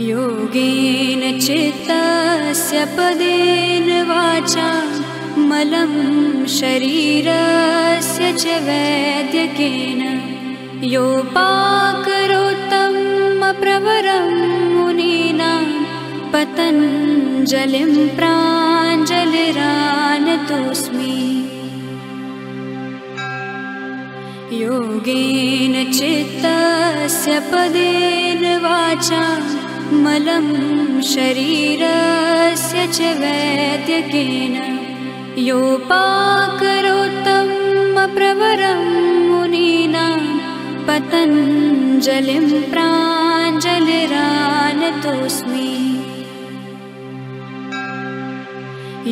योगेन चित्तस्य पदेन वाचा मलं शरीरस्य च वैद्यकेन योपाकरोत्तं प्रवरं मुनीनां पतञ्जलिं प्राञ्जलिरानतोऽस्मि। योगेन चित्तस्य पदेन वाचा मलं शरीरस्य च वैद्यकेन योपाकरोत्तं प्रवरं मुनीनां पतञ्जलिं प्राञ्जलिरानतोऽस्मि।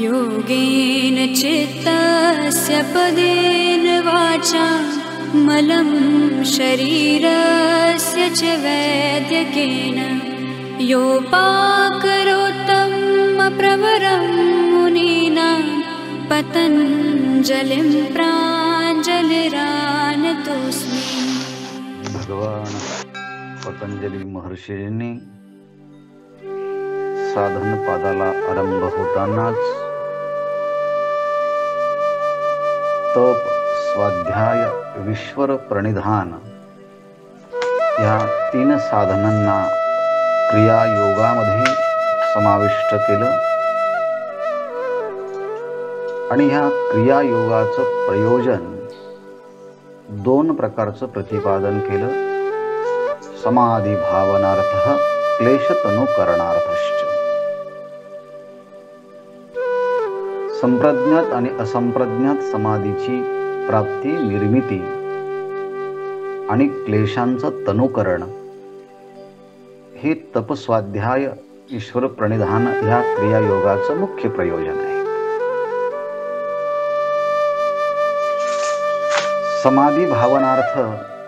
योगेन चित्तस्य पदेन वाचा मलं शरीरस्य च वैद्यकेन योपाकरोत्तं प्रवरं मुनीनां पतञ्जलिं प्राञ्जलिरानतोऽस्मि। भगवान पतंजली महर्षींनी साधन पादाला आरंभ होतानाच तप, स्वाध्याय, ईश्वर प्रणिधान या तीन साधनांना क्रिया योगामध्ये समाविष्ट केलं आणि ह्या क्रिया योगाचं प्रयोजन दोन प्रकारचं प्रतिपादन केलं। समाधी भावनार्थः क्लेशतनुकरणार्थश्च। संप्रज्ञात आणि असंप्रज्ञात समाधीची प्राप्ती, निर्मिती आणि क्लेशांचं तनुकरण हे तपस्वाध्याय, ईश्वर प्रणिधान ह्या क्रियायोगाचं मुख्य प्रयोजन आहे। समाधी भावनार्थ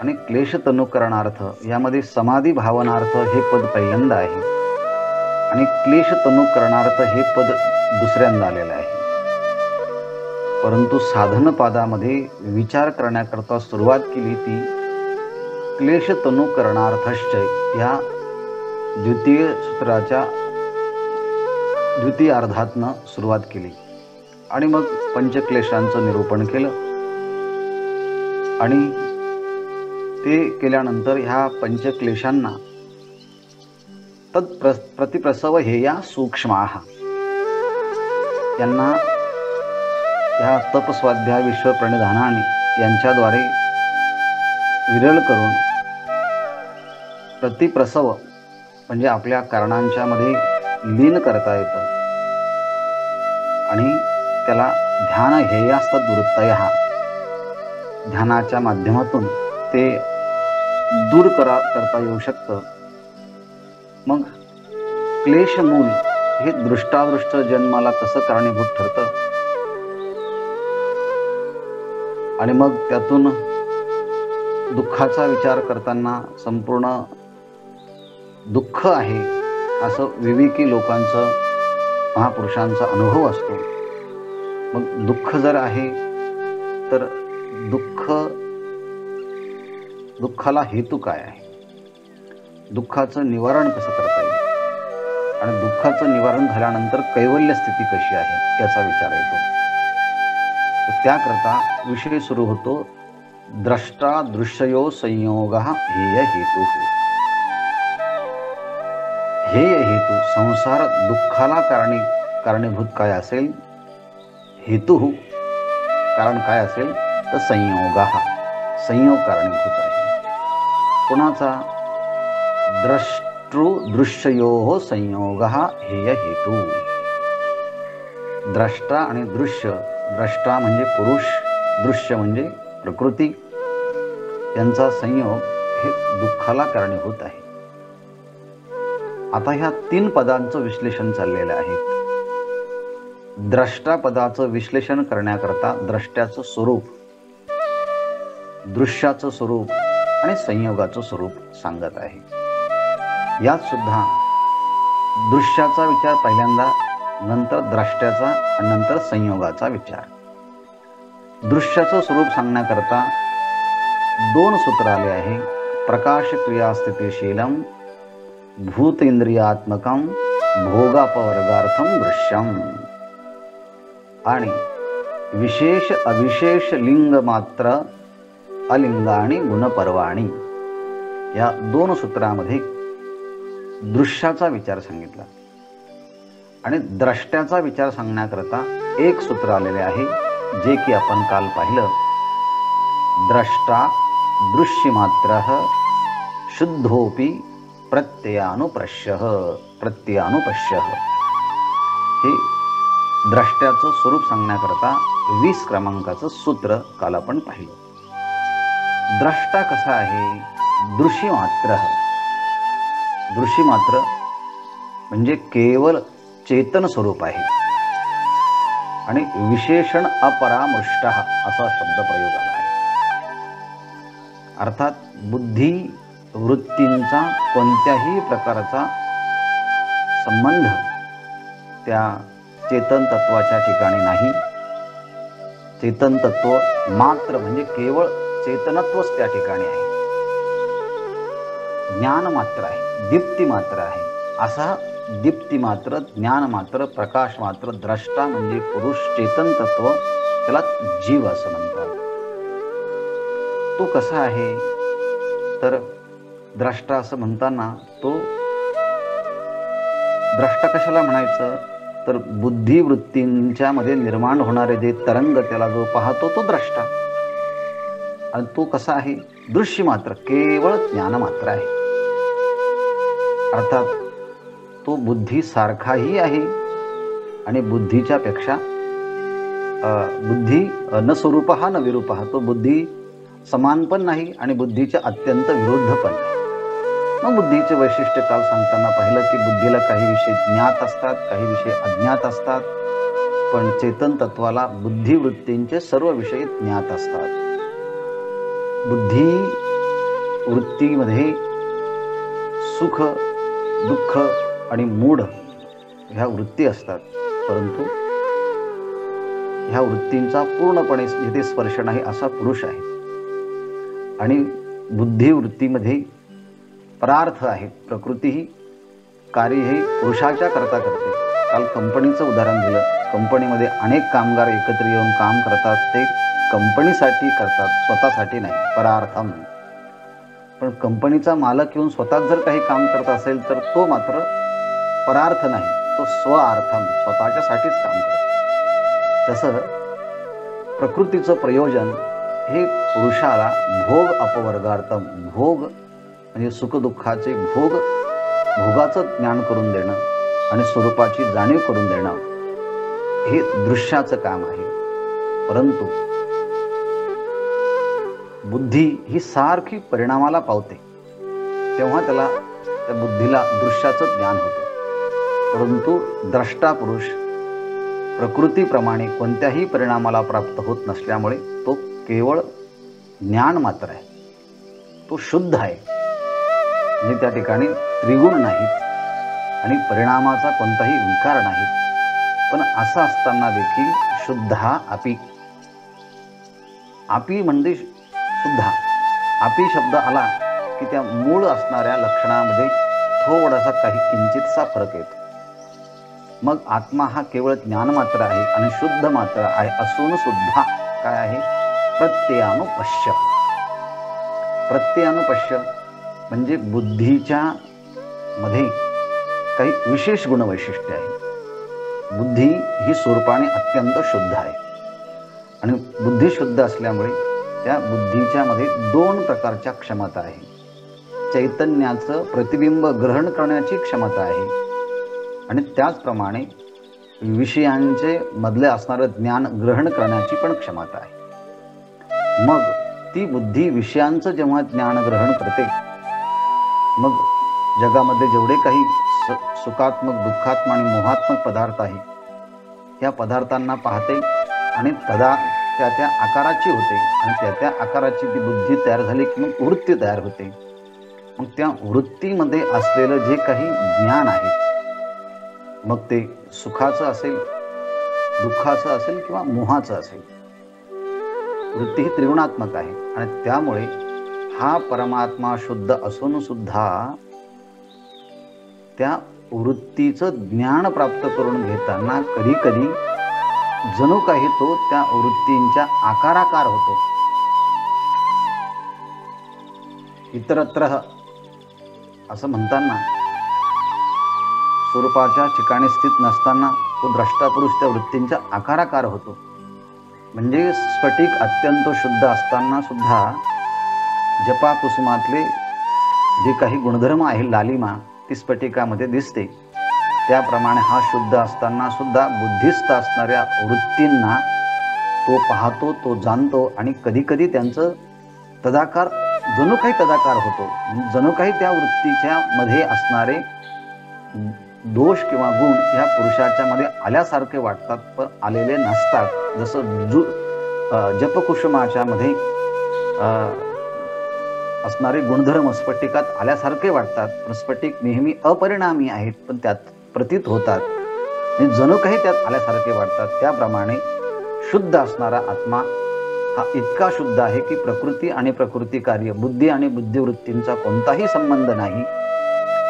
आणि क्लेश तनुकरणार्थ यामध्ये समाधी भावनार्थ हे पद पहिल्यांदा आहे आणि क्लेश तनुकरणार्थ हे पद दुसऱ्यांदा आलेलं आहे। परंतु साधन पादामध्ये विचार करण्याकरता सुरुवात केली ती क्लेश तनुकरणार्थश्च या द्वितीय सूत्राच्या द्वितीय अर्धातनं सुरुवात केली आणि मग पंचक्लेशांचं निरूपण केलं आणि ते केल्यानंतर ह्या पंचक्लेशांना प्रतिप्रसव हेया सूक्ष्माः यांना ह्या तपस्वाध्याय, ईश्वर प्रणिधानाने यांच्याद्वारे विरळ करून प्रतिप्रसव म्हणजे आपल्या कारणांच्या मध्ये लीन करता येतं आणि त्याला ध्यान हेयास्तद्वृत्तयः ध्यानाच्या माध्यमातून ते दूर करता येऊ शकतं। मग क्लेशमूल हे दृष्टादृष्ट जन्माला कसं कारणीभूत ठरतं आणि मग त्यातून दुःखाचा विचार करताना संपूर्ण दुःख आहे असं विवेकी लोकांचं, महापुरुषांचा अनुभव असतो। मग दुःख जर आहे तर दुःखाला हेतू काय आहे, दुःखाचं निवारण कसं करता येईल आणि दुःखाचं निवारण झाल्यानंतर कैवल्य स्थिती कशी आहे याचा विचार येतो। त्याकरता विषय सुरू होतो द्रष्टा दृश्यो संयोगः हेय हेतु। हेय हेतू संसार दुःखाला कारणीभूत काय असेल, हेतु कारण काय असेल तर संयोगः संयोग कारणीभूत आहे। कोणाचा? दृश्योः संयोगः हेय हेतु। द्रष्टा आणि दृश्य, द्रष्टा म्हणजे पुरुष, दृश्य म्हणजे प्रकृती, यांचा संयोग हे दुःखाला कारणीभूत आहे। आता ह्या तीन पदांचं विश्लेषण चाललेलं आहे। द्रष्टा पदाचं विश्लेषण करण्याकरता द्रष्ट्याचं स्वरूप, दृश्याचं स्वरूप आणि संयोगाचं स्वरूप सांगत आहे। यात सुद्धा दृश्याचा विचार पहिल्यांदा, नंतर द्रष्ट्याचा आणि नंतर संयोगाचा विचार। दृश्याचं स्वरूप सांगण्याकरता दोन सूत्र आले आहे। प्रकाश क्रिया स्थितिशीलम भूत इंद्रियात्मकं भोगापवर्गार्थम दृश्यम. आणि विशेष अविशेष लिंग मात्र अलिंगाणी गुणपर्वाणी या 2 सूत्रामध्ये दृश्याचा विचार सांगितला आणि द्रष्ट्याचा विचार सांगण्याकरता एक सूत्र आलेले आहे, जे की आपण काल पाहिलं. द्रष्टा दृश्यमात्रः शुद्धोपि प्रत्ययानुपश्यः. हे द्रष्ट्याचं स्वरूप सांगण्याकरता 20 क्रमांकाचं सूत्र काल आपण पाहिलं. द्रष्टा कसा आहे? दृश्यमात्र म्हणजे केवळ चेतन स्वरूप आहे आणि विशेषण अपरामृष्ट असा शब्द प्रयोग आला आहे. अर्थात बुद्धी वृत्तींचा कोणत्याही प्रकारचा संबंध त्या चेतन तत्वाच्या ठिकाणी नाही. चेतन तत्व मात्र म्हणजे केवळ चेतनत्वच त्या ठिकाणी आहे. ज्ञान मात्र आहे, दीप्ती मात्र आहे. असा दीप्ती मात्र, ज्ञान मात्र, प्रकाश मात्र द्रष्टा म्हणजे पुरुष चेतन तत्व, त्याला जीव असं म्हणतात. तो कसा आहे? तर द्रष्टा असं म्हणताना तो द्रष्टा कशाला म्हणायचं? तर बुद्धिवृत्तींच्या मध्ये निर्माण होणारे जे तरंग त्याला जो पाहतो तो द्रष्टा. आणि तो कसा आहे? दृश्य मात्र, केवळ ज्ञान मात्र आहे. अर्थात तो बुद्धी सारखाही आहे आणि बुद्धीच्या पेक्षा बुद्धी न स्वरूपहा न विरूपहा, तो बुद्धी समान पण नाही आणि बुद्धीच्या अत्यंत विरुद्ध पण नाही. मग बुद्धीचे वैशिष्ट्य काल सांगताना पाहिलं की बुद्धीला काही विषय ज्ञात असतात, काही विषय अज्ञात असतात, पण चेतन तत्वाला बुद्धिवृत्तींचे सर्व विषय ज्ञात असतात. बुद्धी वृत्तीमध्ये सुख, दुःख आणि मूढ ह्या वृत्ती असतात, परंतु ह्या वृत्तींचा पूर्णपणे जिथे स्पर्श नाही असा पुरुष आहे. आणि बुद्धिवृत्तीमध्ये परार्थ आहे. प्रकृती ही कार्य हे पुरुषाच्या करता करते. काल कंपनीचं उदाहरण दिलं. कंपनीमध्ये अनेक कामगार एकत्र येऊन काम करतात, ते कंपनीसाठी करतात, स्वतःसाठी नाही, परार्थम. पण कंपनीचा मालक येऊन स्वतःच जर काही काम करत असेल तर तो मात्र परार्थ नाही, तो स्वार्थम, स्वतःच्यासाठीच काम करतो. तसं प्रकृतीचं प्रयोजन हे पुरुषाला भोग अपवर्गार्थम, भोग म्हणजे सुखदुःखाचे भोगाचं ज्ञान करून देणं आणि स्वरूपाची जाणीव करून देणं हे दृश्याचं काम आहे. परंतु बुद्धी ही सारखी परिणामाला पावते, तेव्हा त्या बुद्धीला दृश्याचं ज्ञान होतं. परंतु द्रष्टा पुरुष प्रकृतीप्रमाणे कोणत्याही परिणामाला प्राप्त होत नसल्यामुळे तो केवळ ज्ञान मात्र आहे, तो शुद्ध आहे. म्हणजे त्या ठिकाणी त्रिगुण नाहीत आणि परिणामाचा कोणताही विकार नाही. पण असं असताना देखील शुद्धा अपि, अपि म्हणजे शुद्धा. अपि शब्द आला की त्या मूळ असणाऱ्या लक्षणामध्ये थोडासा काही किंचितसा फरक येतो. मग आत्मा हा केवळ ज्ञान मात्र आहे आणि शुद्ध मात्र आहे असून सुद्धा काय आहे? प्रत्ययानुपश्य. प्रत्ययानुपश्य म्हणजे बुद्धीच्या मध्ये काही विशेष गुणवैशिष्ट्य आहे. बुद्धी ही स्वरूपाने अत्यंत शुद्ध आहे आणि बुद्धी शुद्ध असल्यामुळे त्या बुद्धीच्या मध्ये 2 प्रकारच्या क्षमता आहे. चैतन्याचं प्रतिबिंब ग्रहण करण्याची क्षमता आहे आणि त्याचप्रमाणे विषयांचे मधले असणारं ज्ञान ग्रहण करण्याची पण क्षमता आहे. मग ती बुद्धी विषयांचं जेव्हा ज्ञान ग्रहण करते, मग जगामध्ये जेवढे काही सुखात्मक, दुःखात्मक आणि मोहात्मक पदार्थ आहे, या पदार्थांना पाहते आणि त्या त्या आकाराची होते आणि त्या त्या आकाराची ती बुद्धी तयार झाली की मग वृत्ती तयार होते. मग त्या वृत्तीमध्ये असलेलं जे काही ज्ञान आहे, मग ते सुखाचं असेल, दुःखाचं असेल किंवा मोहाचं असेल, वृत्ती ही त्रिगुणात्मक आहे आणि त्यामुळे हा परमात्मा शुद्ध असून सुद्धा त्या वृत्तीचं ज्ञान प्राप्त करून घेताना कधी कधी जणू काही तो त्या वृत्तींच्या आकाराकार होतो. इतरत्र असं म्हणताना स्वरूपाच्या ठिकाणी स्थित नसताना तो द्रष्टापुरुष त्या वृत्तींच्या आकाराकार होतो. म्हणजे स्फटिक अत्यंत शुद्ध असताना सुद्धा जपा कुसुमातले जे काही गुणधर्म आहे, लालिमा ती स्फटिकामध्ये दिसते. त्याप्रमाणे हा शुद्ध असताना सुद्धा बुद्धिस्थ असणाऱ्या वृत्तींना तो पाहतो, तो जाणतो आणि कधी कधी त्यांचं तदाकार जणू काही तदाकार होतो. जणू काही त्या वृत्तीच्या मध्ये असणारे दोष किंवा गुण ह्या पुरुषाच्या मध्ये आल्यासारखे वाटतात, पण आलेले नसतात. जसं जपकुसुमाच्या मध्ये असणारे गुणधर्म स्फटिकात आल्यासारखे वाटतात, पण स्फटिक नेहमी अपरिणामी आहेत, पण त्यात प्रतीत होतात आणि जणू काही त्यात आल्यासारखे वाटतात. त्याप्रमाणे शुद्ध असणारा आत्मा हा इतका शुद्ध आहे की प्रकृती आणि प्रकृती कार्य, बुद्धी आणि बुद्धिवृत्तींचा कोणताही संबंध नाही,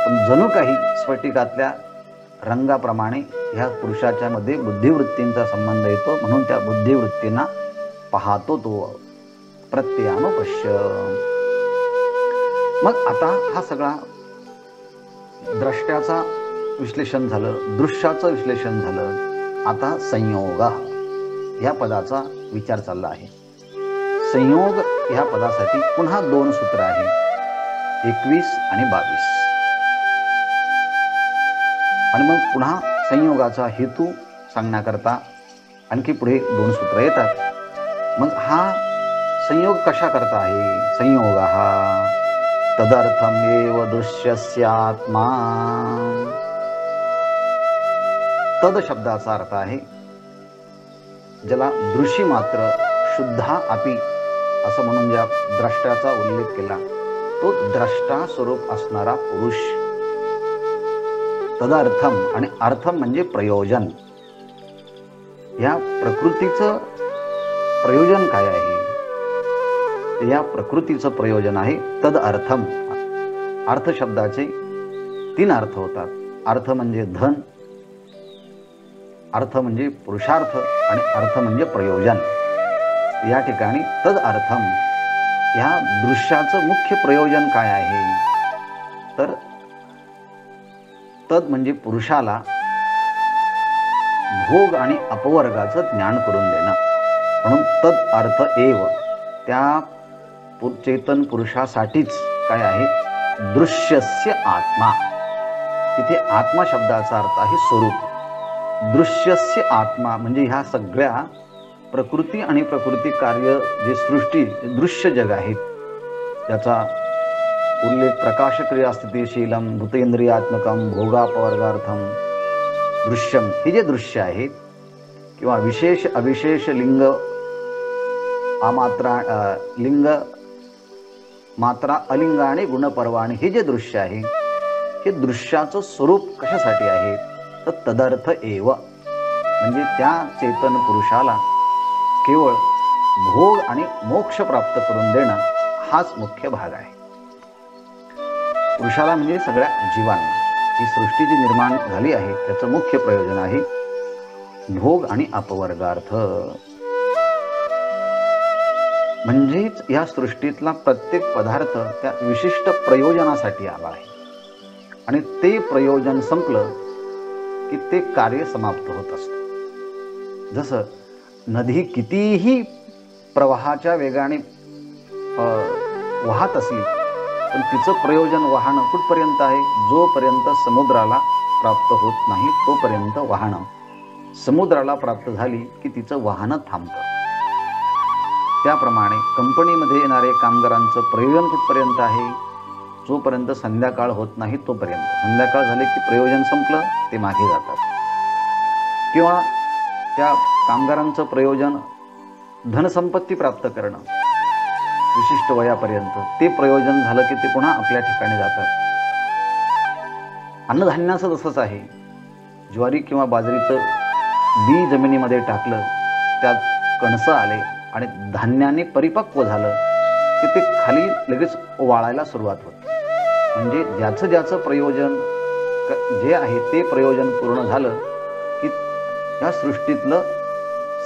पण जणू काही स्फटिकातल्या रंगाप्रमाणे ह्या पुरुषाच्या मध्ये बुद्धिवृत्तींचा संबंध येतो. म्हणून त्या बुद्धिवृत्तींना पाहतो तो प्रत्ययानुपश्य. मग आता हा सगळा द्रष्ट्याचा विश्लेषण झालं, दृश्याचं विश्लेषण झालं. आता संयोग या पदाचा विचार चालला आहे. संयोग ह्या पदासाठी पुन्हा 2 सूत्र आहे, 21 आणि 22. आणि मग पुन्हा संयोगाचा हेतू सांगण्याकरता आणखी पुढे 2 सूत्र येतात. मग हा संयोग कशा करता आहे? संयोग हा तदर्थम एव दृश्यस्य आत्मा. तद शब्दाचा अर्थ आहे ज्याला दृशी मात्र शुद्धा अपि असं म्हणून ज्या द्रष्ट्याचा उल्लेख केला तो द्रष्टा स्वरूप असणारा पुरुष. तदर्थम आणि अर्थम म्हणजे प्रयोजन. या प्रकृतीचं प्रयोजन काय आहे? या प्रकृतीचं प्रयोजन आहे तद अर्थम. अर्थ शब्दाचे 3 अर्थ होतात. अर्थ म्हणजे धन, अर्थ म्हणजे पुरुषार्थ आणि अर्थ म्हणजे प्रयोजन. या ठिकाणी तद अर्थम ह्या दृश्याचं मुख्य प्रयोजन काय आहे? तर तद म्हणजे पुरुषाला भोग आणि अपवर्गाचं ज्ञान करून देणं. म्हणून तद अर्थ एव त्या चेतन पुरुषासाठीच काय आहे? दृश्यस्य आत्मा. इथे आत्मा शब्दाचा अर्थ आहे स्वरूप. दृश्यस्य आत्मा म्हणजे ह्या सगळ्या प्रकृती आणि प्रकृती कार्य जे सृष्टी दृश्य जग आहेत त्याचा उल्लेख प्रकाशक्रिया स्थितिशीलम भूतेंद्रियात्मकम भोगापवर्गार्थम दृश्यम हे जे दृश्य आहेत किंवा विशेष अविशेष लिंग अमात्रा लिंग मात्रा अलिंग आणि गुणपर्वाणी हे जे दृश्य आहे हे दृश्याचं स्वरूप कशासाठी आहे? तर तदर्थ एव म्हणजे त्या चेतन पुरुषाला केवळ भोग आणि मोक्ष प्राप्त करून देणं हाच मुख्य भाग आहे. पुरुषाला म्हणजे सगळ्या जीवांना ही सृष्टी जी निर्माण झाली आहे त्याचं मुख्य प्रयोजन आहे भोग आणि अपवर्गार्थ. म्हणजेच या सृष्टीतला प्रत्येक पदार्थ त्या विशिष्ट प्रयोजनासाठी आला आहे आणि ते प्रयोजन संपलं की ते कार्य समाप्त होत असतं. जसं नदी कितीही प्रवाहाच्या वेगाने वाहत असली पण तिचं प्रयोजन वाहनं कुठपर्यंत आहे? जोपर्यंत समुद्राला प्राप्त होत नाही तोपर्यंत वाहनं. समुद्राला प्राप्त झाली की तिचं वाहनं थांबतं. त्याप्रमाणे कंपनीमध्ये येणारे कामगारांचं प्रयोजन कुठपर्यंत आहे? जोपर्यंत संध्याकाळ होत नाही तोपर्यंत. संध्याकाळ झाले की प्रयोजन संपलं, ते मागे जातात. किंवा त्या कामगारांचं प्रयोजन धनसंपत्ती प्राप्त करणं विशिष्ट वयापर्यंत, ते प्रयोजन झालं की ते पुन्हा आपल्या ठिकाणी जातात. अन्नधान्याचं तसंच आहे. ज्वारी किंवा बाजरीचं बी जमिनीमध्ये टाकलं, त्यात कणसं आले आणि धान्याने परिपक्व झालं की ते खाली लगेच वाळायला सुरुवात होते. म्हणजे ज्याचं ज्याचं प्रयोजन जे आहे ते प्रयोजन पूर्ण झालं की या सृष्टीतलं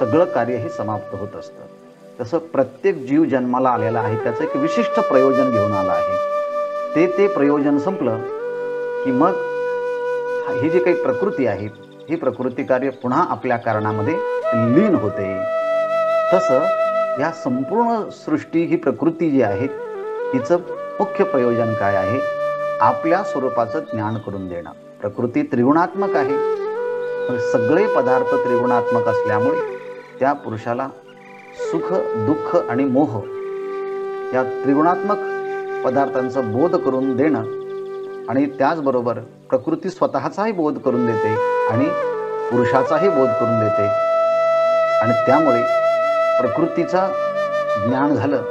सगळं कार्यही समाप्त होत असतं. तसं प्रत्येक जीव जन्माला आलेला आहे त्याचं एक विशिष्ट प्रयोजन घेऊन आला आहे. ते प्रयोजन संपलं की मग ही जी काही प्रकृती आहे ही प्रकृती कार्य पुन्हा आपल्या कारणामध्ये लीन होते. तसं या संपूर्ण सृष्टी ही प्रकृती जी आहे तिचं मुख्य प्रयोजन काय आहे? आपल्या स्वरूपाचं ज्ञान करून देणं. प्रकृती त्रिगुणात्मक आहे. सगळे पदार्थ त्रिगुणात्मक असल्यामुळे त्या पुरुषाला सुख, दुःख आणि मोह या त्रिगुणात्मक पदार्थांचा बोध करून देणं आणि त्याचबरोबर प्रकृती स्वतःचाही बोध करून देते आणि पुरुषाचाही बोध करून देते. आणि त्यामुळे प्रकृतीचा ज्ञान झालं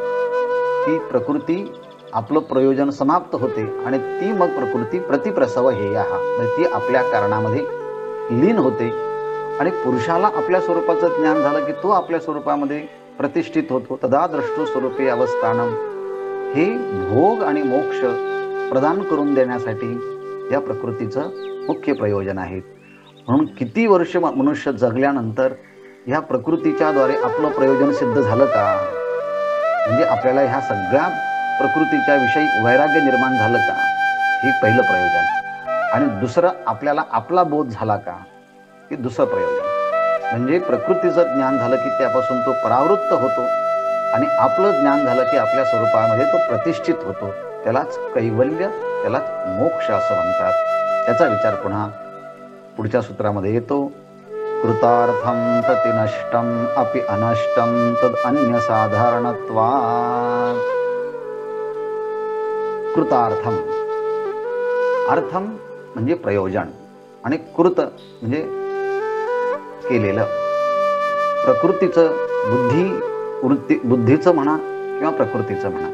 की प्रकृती आपलं प्रयोजन समाप्त होते आणि ती मग प्रकृती प्रतिप्रसव हेया म्हणजे ती आपल्या कारणामध्ये लीन होते. आणि पुरुषाला आपल्या स्वरूपाचं ज्ञान झालं की तो आपल्या स्वरूपामध्ये प्रतिष्ठित होतो. तदा द्रष्टु स्वरूपे अवस्थानम हे भोग आणि मोक्ष प्रदान करून देण्यासाठी या प्रकृतीचं मुख्य प्रयोजन आहे. म्हणून किती वर्ष मनुष्य जगल्यानंतर ह्या प्रकृतीच्या द्वारे आपलं प्रयोजन सिद्ध झालं का? म्हणजे आपल्याला ह्या सगळ्या प्रकृतीच्या विषयी वैराग्य निर्माण झालं का? हे पहिलं प्रयोजन. आणि दुसरं आपल्याला आपला बोध झाला का? हे दुसरं प्रयोजन. म्हणजे प्रकृतीचं ज्ञान झालं की त्यापासून तो परावृत्त होतो आणि आपलं ज्ञान झालं की आपल्या स्वरूपामध्ये तो प्रतिष्ठित होतो. त्यालाच कैवल्य, त्यालाच मोक्ष असं म्हणतात. त्याचा विचार पुन्हा पुढच्या सूत्रामध्ये येतो. कृतार्थम प्रतिनष्टम अपि अनष्टम तद अन्य साधारणत्वात्. कृतार्थम, अर्थम म्हणजे प्रयोजन आणि कृत म्हणजे केलेलं. प्रकृतीचं बुद्धीचं म्हणा किंवा प्रकृतीचं म्हणा.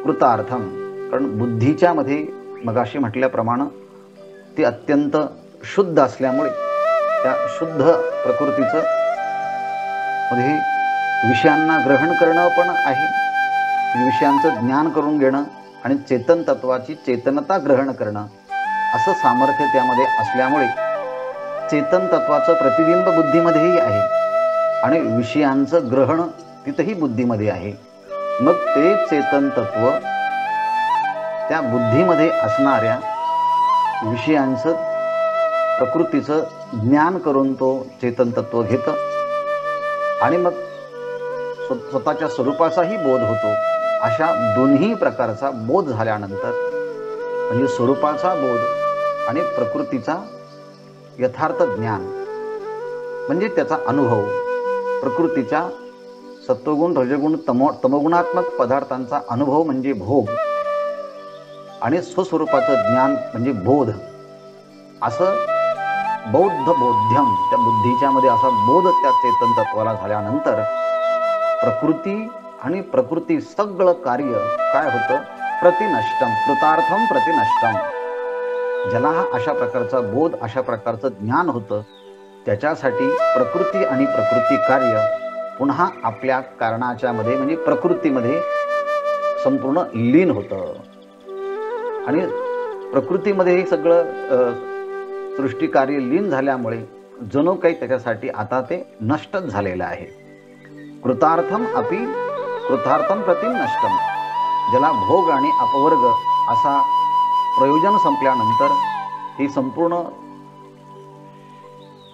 कृतार्थम कारण बुद्धीच्या मध्ये मगाशी म्हटल्याप्रमाणे ती अत्यंत शुद्ध असल्यामुळे त्या शुद्ध प्रकृतीचं मध्ये विषयांना ग्रहण करणं पण आहे, विषयांचं ज्ञान करून घेणं आणि चेतन तत्वाची चेतनता ग्रहण करणं असं सामर्थ्य त्यामध्ये असल्यामुळे चेतन तत्वाचं प्रतिबिंब बुद्धीमध्येही आहे आणि विषयांचं ग्रहण तिथंही बुद्धीमध्ये आहे. मग ते चेतन तत्व त्या बुद्धीमध्ये असणाऱ्या विषयांचं प्रकृतीचं ज्ञान करून तो चेतन तत्व घेतं आणि मग स्वतःच्या स्वरूपाचाही बोध होतो. अशा दोन्ही प्रकारचा बोध झाल्यानंतर म्हणजे स्वरूपाचा बोध आणि प्रकृतीचा यथार्थ ज्ञान म्हणजे त्याचा अनुभव, प्रकृतीच्या सत्वगुण, रजगुण, तमगुणात्मक पदार्थांचा अनुभव म्हणजे भोग आणि स्वस्वरूपाचं ज्ञान म्हणजे बोध. असं बौद्ध बोध्यम त्या बुद्धीच्या मध्ये असा बोध त्या चेतन तत्वाला झाल्यानंतर प्रकृती आणि प्रकृती सगळं कार्य काय होतं? प्रतिनष्टम, कृतार्थम प्रतिनष्टम. ज्याला हा अशा प्रकारचा बोध, अशा प्रकारचं ज्ञान होतं त्याच्यासाठी प्रकृती आणि प्रकृती कार्य पुन्हा आपल्या कारणाच्या मध्ये म्हणजे प्रकृतीमध्ये संपूर्ण लीन होतं आणि प्रकृतीमध्ये हे सगळं सृष्टी कार्य लीन झाल्यामुळे जणू काही त्याच्यासाठी आता ते नष्टच झालेलं आहे. कृतार्थम अपि कृतार्थम प्रतिम नष्टम. ज्याला भोग आणि अपवर्ग असा प्रयोजन संपल्यानंतर ही संपूर्ण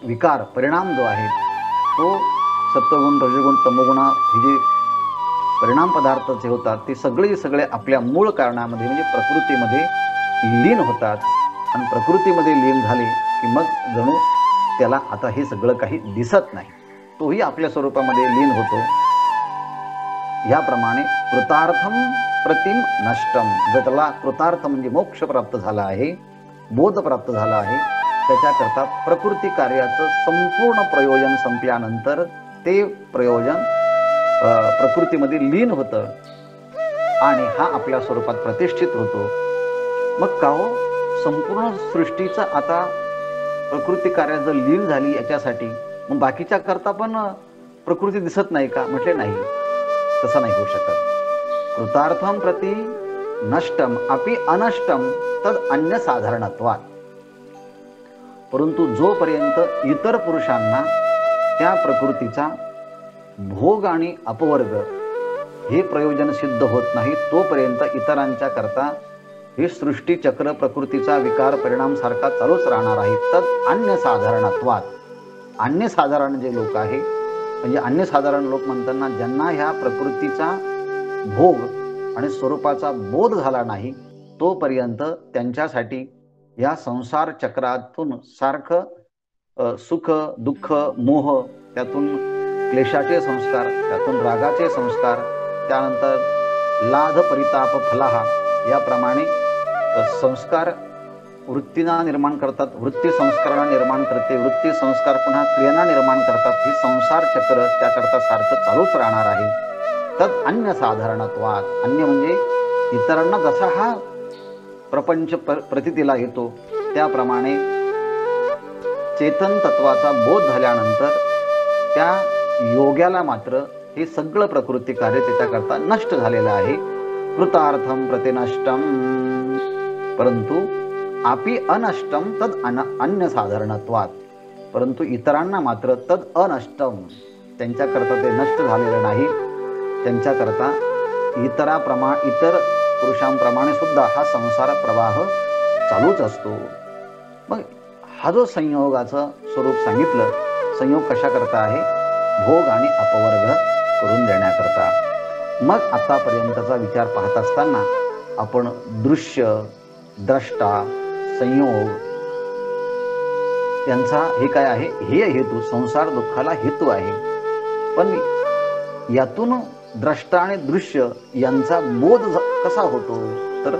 विकार परिणाम जो आहे तो सत्वगुण, रजगुण, तमोगुण हे जे परिणाम पदार्थ जे होतात ते सगळे आपल्या मूळ कारणामध्ये म्हणजे प्रकृतीमध्ये लीन होतात आणि प्रकृतीमध्ये लीन झाले की मग जणू त्याला आता हे सगळं काही दिसत नाही, तोही आपल्या स्वरूपामध्ये लीन होतो. याप्रमाणे कृतार्थम प्रतिम नष्टम. जर त्याला कृतार्थ म्हणजे मोक्ष प्राप्त झाला आहे, बोध प्राप्त झाला आहे, त्याच्याकरता प्रकृती कार्याचं संपूर्ण प्रयोजन संपल्यानंतर ते प्रयोजन प्रकृतीमध्ये लीन होतं आणि हा आपल्या स्वरूपात प्रतिष्ठित होतो. मग का हो, संपूर्ण सृष्टीचं आता प्रकृती कार्य जर लीन झाली याच्यासाठी मग बाकीच्या करता पण प्रकृती दिसत नाही का? म्हटले नाही, तसं नाही होऊ शकत. कृतार्थम प्रति नष्टम अपि अनष्टम तद अन्य साधारणत्वात्. परंतु जोपर्यंत इतर पुरुषांना त्या प्रकृतीचा भोग आणि अपवर्ग हे प्रयोजन सिद्ध होत नाही, तोपर्यंत इतरांच्या करता हे सृष्टीचक्र प्रकृतीचा विकार परिणाम सारखा चालूच राहणार आहे. तर अन्यसाधारणत्वात, अन्यसाधारण जे लोक आहे, म्हणजे अन्यसाधारण लोक म्हणताना ज्यांना ह्या प्रकृतीचा भोग आणि स्वरूपाचा बोध झाला नाही, तोपर्यंत त्यांच्यासाठी या संसार चक्रातून सारखं सुख दुःख मोह, त्यातून क्लेशाचे संस्कार, त्यातून रागाचे संस्कार, त्यानंतर लाध परिताप फलाहा याप्रमाणे संस्कार वृत्तींना निर्माण करतात, वृत्ती संस्कारांना निर्माण करते, वृत्ती संस्कार पुन्हा क्रियांना निर्माण करतात. हे संसार चक्र त्याकरता सारखं चालूच राहणार आहे. तत् अन्यसाधारणत्वात, अन्य म्हणजे इतरांना जसा हा प्रपंच प्रतीतीला येतो त्याप्रमाणे चेतन तत्वाचा बोध झाल्यानंतर त्या योग्याला मात्र हे सगळं प्रकृती कार्य त्याच्याकरता नष्ट झालेलं आहे. कृतार्थम प्रतिनष्टम, परंतु आपी अनष्टम तद अन्यसाधारणत्वात, परंतु इतरांना मात्र तद अनष्टम, त्यांच्याकरता ते नष्ट झालेलं नाही. त्यांच्याकरता इतर पुरुषांप्रमाणे सुद्धा हा संसार प्रवाह चालूच असतो. मग हा जो संयोगाचं स्वरूप सांगितलं, संयोग कशा करता आहे? भोग आणि अपवर्ग करून देण्याकरता. मग आतापर्यंतचा विचार पाहत असताना आपण दृश्य, द्रष्टा, संयोग यांचा हे काय आहे? हे हेतू, संसार दुःखाला हेतू आहे. पण यातून द्रष्टा आणि दृश्य यांचा बोध कसा होतो? तर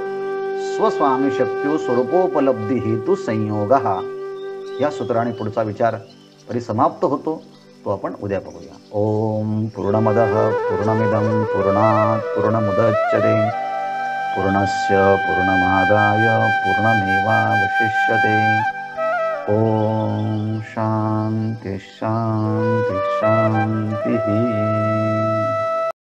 स्वस्वामी शक्त्यो स्वरूपोपलब्धी हेतू संयोग, या सूत्राने पुढचा विचार परिसमाप्त होतो. तो आपण उद्या पाहूया. ओम पूर्णमदः पूर्णमिदं पूर्णात् पूर्णमुदच्यते पूर्णस्य पूर्णमादाय पूर्णमेवावशिष्यते. ओम शांती शांती शांती.